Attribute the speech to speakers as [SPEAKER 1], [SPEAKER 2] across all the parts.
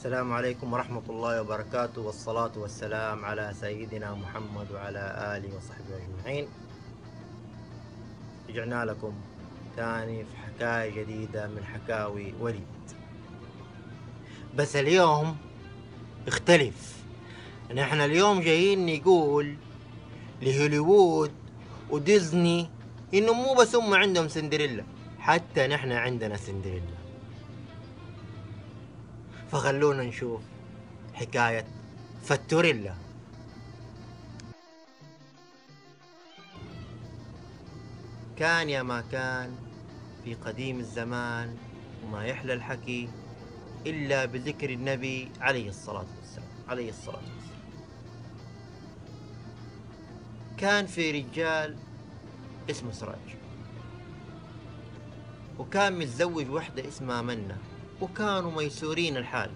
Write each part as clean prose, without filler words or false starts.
[SPEAKER 1] السلام عليكم ورحمة الله وبركاته، والصلاة والسلام على سيدنا محمد وعلى آله وصحبه أجمعين. رجعنا لكم تاني في حكاية جديدة من حكاوي وليد، بس اليوم اختلف. نحن اليوم جايين نقول لهوليوود وديزني إنه مو بس هم عندهم سندريلا، حتى نحن عندنا سندريلا. فخلونا نشوف حكاية فتوريلا. كان يا ما كان في قديم الزمان، وما يحلى الحكي إلا بذكر النبي عليه الصلاة والسلام. كان في رجال اسمه سراج، وكان متزوج وحدة اسمها منة، وكانوا ميسورين الحال،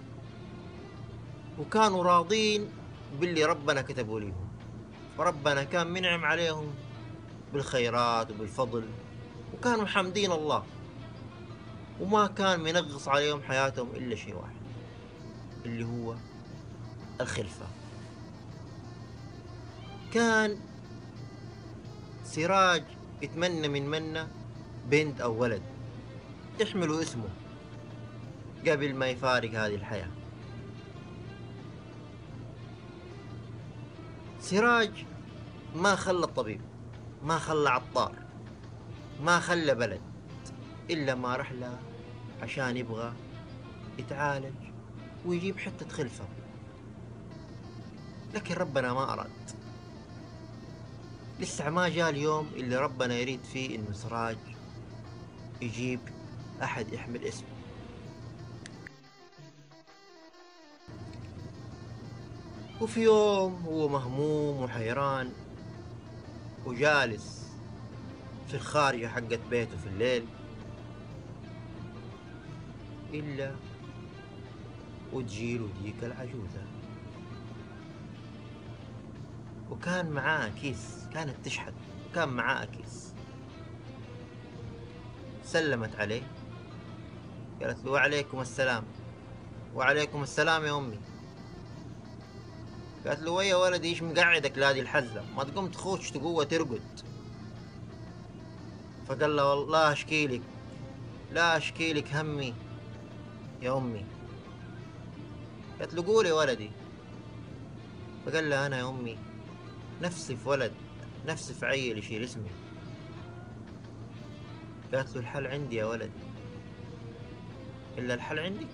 [SPEAKER 1] وكانوا راضين باللي ربنا كتبوا ليهم. فربنا كان منعم عليهم بالخيرات وبالفضل، وكانوا حامدين الله، وما كان منغص عليهم حياتهم إلا شيء واحد، اللي هو الخلفة. كان سراج يتمنى من منة بنت أو ولد يحملوا اسمه قبل ما يفارق هذه الحياة. سراج ما خلى الطبيب، ما خلى عطار، ما خلى بلد إلا ما رح له عشان يبغى يتعالج ويجيب حتة خلفة. لكن ربنا ما أراد، لسه ما جاء اليوم اللي ربنا يريد فيه إنه سراج يجيب أحد يحمل اسمه. وفي يوم هو مهموم وحيران وجالس في الخارجة حقت بيته في الليل، إلا وتجيله ديك العجوزة، وكان معاه كيس، كانت تشحت وكان معاه كيس. سلمت عليه، قالت له وعليكم السلام. وعليكم السلام يا أمي. قالت له ويا ولدي ايش مقعدك لهذه الحزة، ما تقوم تخوش تقوى ترقد. فقال له والله اشكيلك، لا اشكيلك همي يا أمي. قالت له قول يا ولدي. فقال لها أنا يا أمي نفسي في ولد، نفسي في عيل يشيل اسمي. قالت له الحل عندي يا ولدي. إلا الحل عندي؟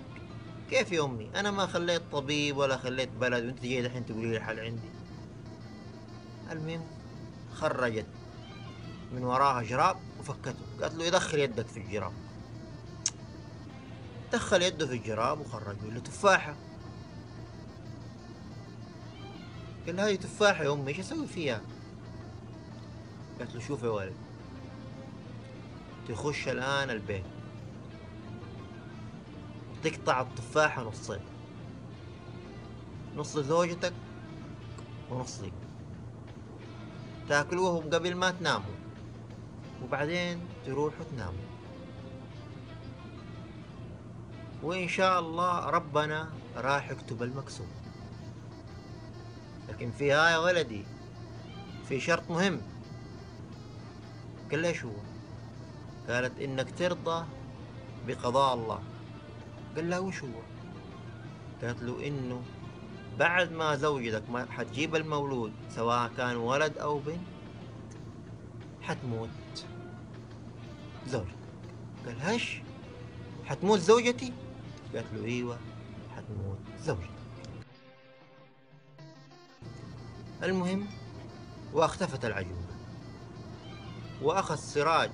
[SPEAKER 1] كيف يا أمي؟ أنا ما خليت طبيب ولا خليت بلد وأنت جاي الحين تقولي لي الحل عندي. المهم خرجت من وراها جراب وفكته، قالت له يدخل يدك في الجراب. دخل يده في الجراب وخرج له تفاحة. قال هذه تفاحة يا أمي، إيش أسوي فيها؟ قالت له شوف يا ولد، تخش الآن البيت، تقطع التفاحة نصين، نص لزوجتك ونص لك، تاكلوهم قبل ما تناموا، وبعدين تروحوا تناموا، وإن شاء الله ربنا راح يكتب المكسوب. لكن فيها يا ولدي في شرط مهم. قال ليش هو؟ قالت إنك ترضى بقضاء الله. قال لها وش هو؟ قالت له إنه بعد ما زوجتك ما حتجيب المولود، سواء كان ولد أو بنت، حتموت زوجتك. قال هش حتموت زوجتي؟ قالت له ايوه حتموت زوجتك. المهم واختفت العجوزة، واخذ سراج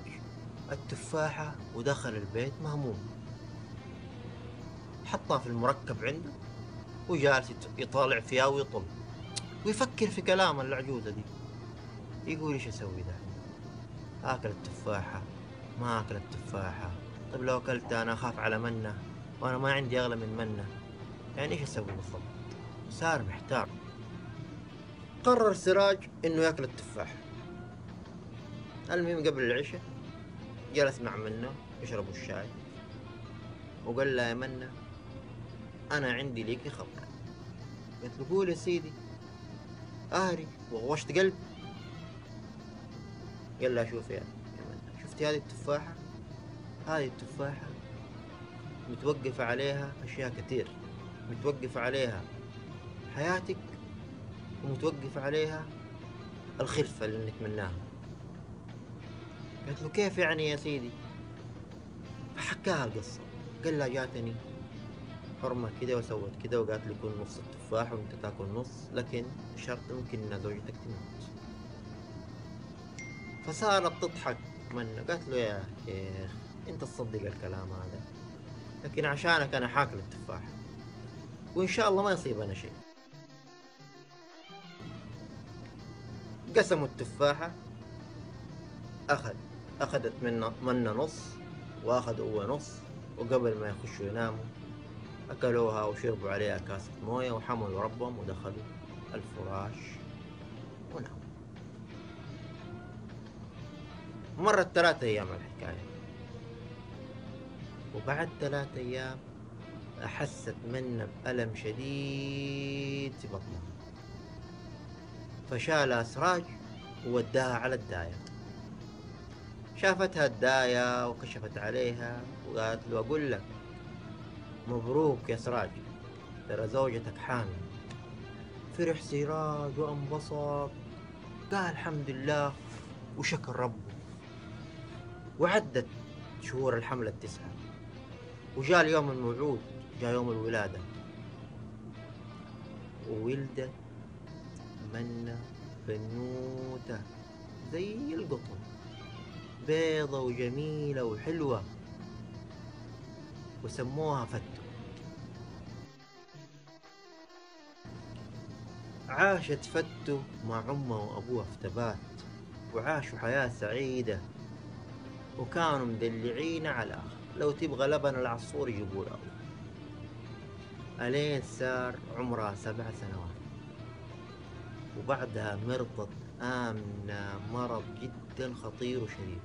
[SPEAKER 1] التفاحة ودخل البيت مهموم، حطها في المركب عنده وجالس يطالع فيها ويطل ويفكر في كلام العجوزة دي. يقول ايش اسوي ده؟ اكل التفاحة ما اكل التفاحة؟ طيب لو اكلتها انا اخاف على منة، وانا ما عندي اغلى من منة، يعني ايش اسوي بالضبط؟ صار محتار. قرر سراج انه ياكل التفاح. المهم قبل العشاء جلس مع منة يشربوا الشاي، وقال لها يا منة أنا عندي ليكي خبر. قالت له قول يا سيدي. أهري وغوشت قلبي. قال لها شوفي يا منى، شفتي هذه التفاحة؟ هذه التفاحة متوقف عليها أشياء كثير، متوقف عليها حياتك، ومتوقف عليها الخلفة اللي نتمناها. قالت له كيف يعني يا سيدي؟ فحكاها القصة. قال لها جاتني حرمة كده وسوت كده وقالت لي كل نص التفاح وانت تاكل نص، لكن شرط ممكن ان زوجتك تموت. فصارت تضحك منه. قالت له يا شيخ انت تصدق الكلام هذا، لكن عشانك انا حاكل التفاح وان شاء الله ما يصيبنا شيء. قسموا التفاحة. أخذت منا نص، وأخذ هو نص، وقبل ما يخشوا يناموا أكلوها وشربوا عليها كاسة موية وحملوا ربهم ودخلوا الفراش وناموا. مرت 3 أيام الحكاية، وبعد 3 أيام أحست منا بألم شديد في بطنها، فشالها سراج ووداها على الداية. شافتها الداية وكشفت عليها وقالت له أقول لك مبروك يا سراج، ترى زوجتك حامل. فرح سراج وانبسط، قال الحمد لله وشكر ربه. وعدت شهور الحمل 9، وجاء اليوم الموعود، جاء يوم الولادة، وولدت منا بنوتة زي القطن، بيضة وجميلة وحلوة، وسموها فتو. عاشت فتو مع أمها وأبوها في تبات، وعاشوا حياة سعيدة، وكانوا مدلعين على الآخر. لو تبغى لبن العصفور يجيبوا له. ألين صار عمرها 7 سنوات، وبعدها مرضت آمنة مرض جدا خطير وشديد،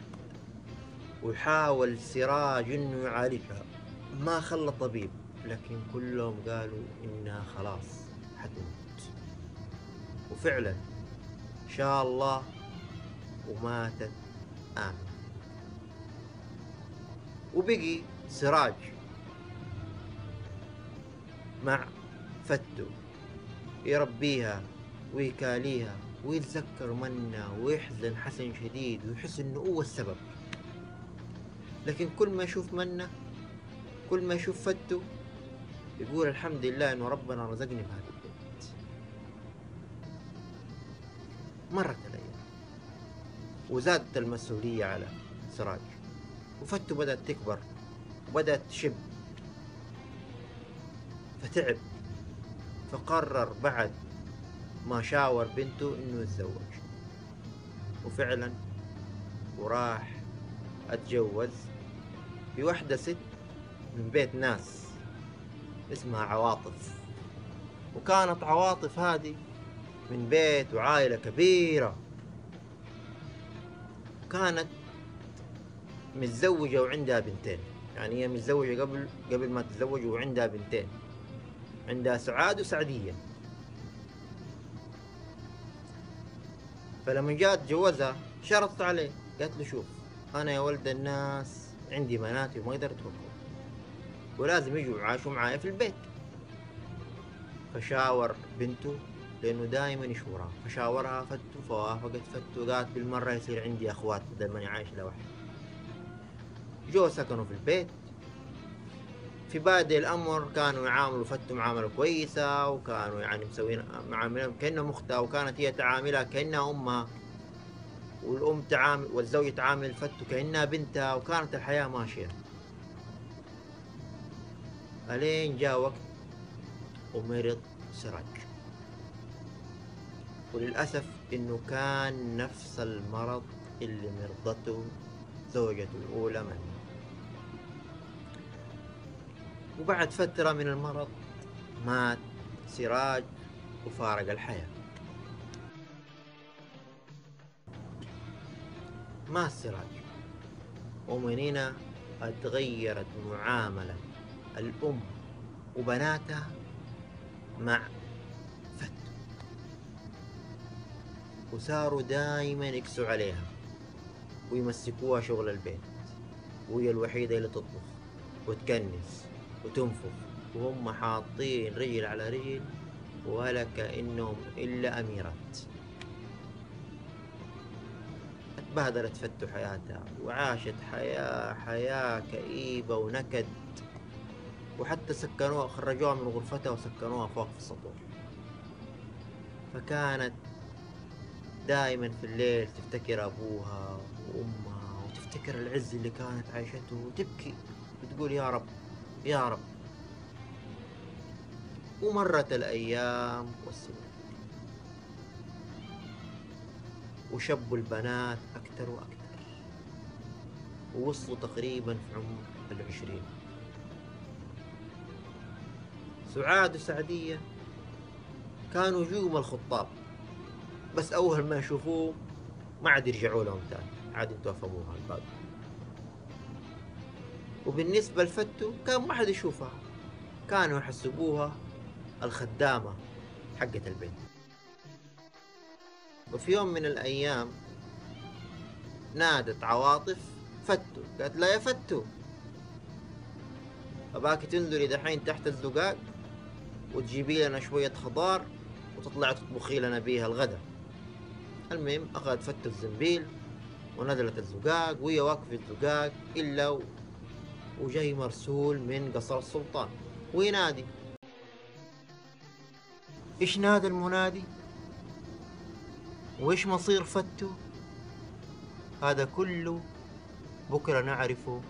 [SPEAKER 1] وحاول سراج إنه يعالجها، ما خلى طبيب، لكن كلهم قالوا إنها خلاص حتموت. وفعلا شاء الله وماتت آمنة. وبقي سراج مع فتو يربيها ويكاليها ويتذكر منا ويحزن حزن شديد ويحس انه هو السبب. لكن كل ما يشوف منا، كل ما يشوف فتو، يقول الحمد لله انه ربنا رزقني بهذا البنت. مرت الايام وزادت المسؤولية على سراج، وفتو بدأت تكبر وبدأت تشب، فتعب، فقرر بعد ما شاور بنته انه يتزوج. وفعلا وراح اتجوز في واحدة ست من بيت ناس اسمها عواطف. وكانت عواطف هذه من بيت وعائلة كبيرة، كانت متزوجة وعندها بنتين. يعني هي متزوجة قبل ما تتزوج وعندها بنتين، عندها سعاد وسعدية. فلما جاءت تجوزها شرطت عليه، قالت له شوف أنا يا ولد الناس عندي بناتي وما قدرت أتركهم، ولازم يجوا يعاشوا معايا في البيت. فشاور بنته لأنه دائما يشورها، فشاورها فتو، فوافقت فتو، قالت بالمرة يصير عندي أخوات بدل ماني عايش لوحدي. جو سكنوا في البيت. في بادئ الأمر كانوا يعاملوا فتو معاملة كويسة، وكانوا يعني مسوين معاملة كأنهم أختها، وكانت هي تعاملها كأنها أمها، والأم تعامل والزوجة تعامل فتو كأنها بنتها، وكانت الحياة ماشية. ألين جاء وقت ومرض سراج، وللأسف إنه كان نفس المرض اللي مرضته زوجته الأولى منه. وبعد فترة من المرض مات سراج وفارق الحياة. مات سراج، ومن هنا اتغيرت معاملة الأم وبناتها مع فتو، وصاروا دايما يكسوا عليها ويمسكوها شغل البيت، وهي الوحيدة اللي تطبخ وتكنس وتنفخ، وهم حاطين رجل على رجل ولا كأنهم إلا أميرات. اتبهدلت فتو حياتها وعاشت حياة كئيبة ونكد، وحتى سكنوها، خرجوها من غرفتها وسكنوها فوق في السطوح. فكانت دائما في الليل تفتكر أبوها وأمها وتفتكر العز اللي كانت عايشته وتبكي وتقول يا رب يا رب. ومرت الأيام والسنين وشبوا البنات أكثر وأكثر، ووصلوا تقريبا في عمر 20. سعاد وسعدية كانوا نجوم الخطاب، بس أول ما يشوفوه ما عاد يرجعوا لهم تاني، عاد انتوا فهموها الباقي. وبالنسبة لفتو كان ما حد يشوفها، كانوا يحسبوها الخدامة حقة البيت. وفي يوم من الأيام نادت عواطف فتو، قالت لا يا فتو، أباك تنزلي دحين تحت الزقاق وتجيبي لنا شوية خضار وتطلع تطبخي لنا بيها الغداء. المهم أخذت فتو الزنبيل ونزلت الزقاق، وهي واقفة الزقاق إلا وجاي مرسول من قصر السلطان وينادي. إيش نادى المنادي؟ وإيش مصير فتو؟ هذا كله بكرة نعرفه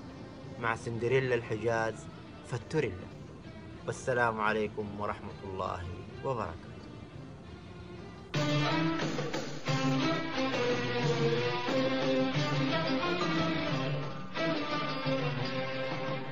[SPEAKER 1] مع سندريلا الحجاز فتوريلا. والسلام عليكم ورحمة الله وبركاته.